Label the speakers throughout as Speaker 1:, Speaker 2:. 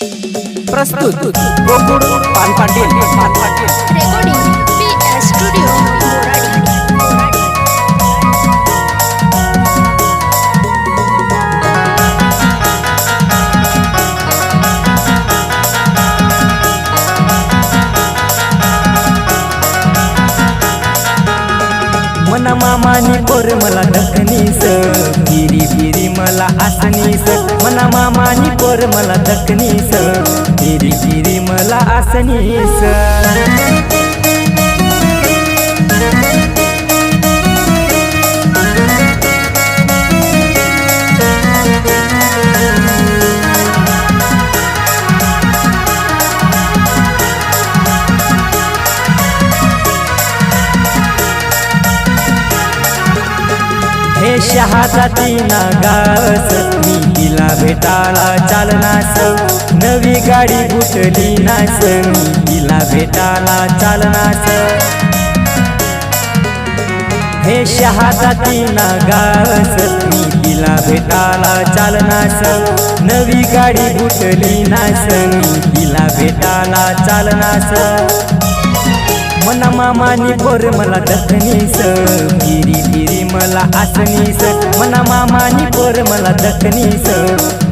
Speaker 1: प्रस्तुत गोकुळ पान Patil
Speaker 2: recording PS studio मोराडी।
Speaker 3: मना मामानी पोर मला दखनीस फिरी फिरी मला आसनीस मना मामानी पोर मला दखनीस फिरी फिरी मला आसनीस हे शहाजाती ना गावस मी तिला भेटाळा चालनास नवी गाडी बुटली नास मी तिला भेटाळा चालनास हे शहाजाती ना गावस मी तिला भेटाळा चालनास नवी गाडी बुटली नास मी तिला भेटाळा चालनास मना मामानी पोर मला दखनीस फिरी फिरी मला आसनीस मना मामानी पोर मला दखनीस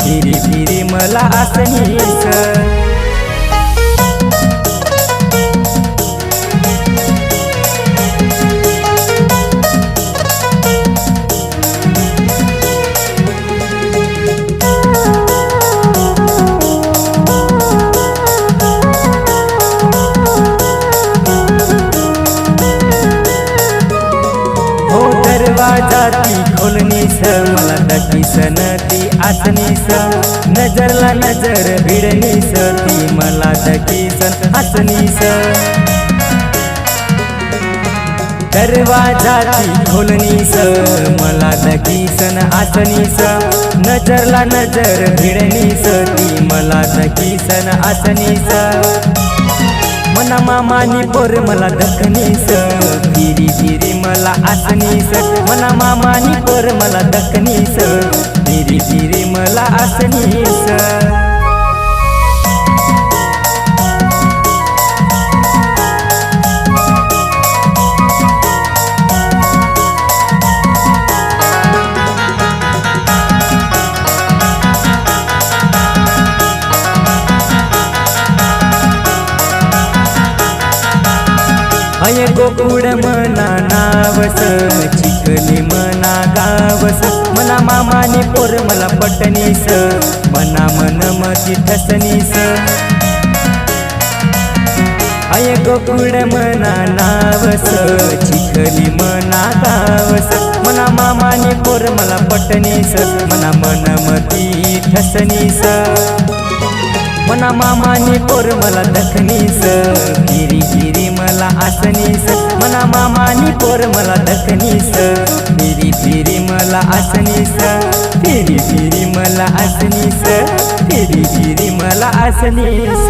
Speaker 3: फिरी फिरी मला आसनीस दरवाजाती खोलनीस मला दखीस ती आसनीस नजरला नजर भिडनीस ती मला दखीस आसनीस दरवाजाती खोलनीस मला दखीस आसनीस नजरला नजर भिडनीस ती मला दखीस आसनीस मना मामानी पोर मला दखनीस फिरी फिरी मला आसनीस मना मामानी पोर मला दखनीस फिरी फिरी मला आसनीस अय गोकुळ मना नावस चिखली मना गावस मना मामानी पोर मला पटनीस मना मन मती ठसनीस अय गोकुळ मना नावस चिखली मना गावस मना मामानी पोर मला पटनीस मना मन मती ठसनीस मना मामानी पोर मला दखनीस फिरी फिरी मला आसनीस मना मामानी पोर मला दखनीस फिरी फिरी मला आसनीस फिरी फिरी मला आसनीस फिरी फिरी मला आसनीस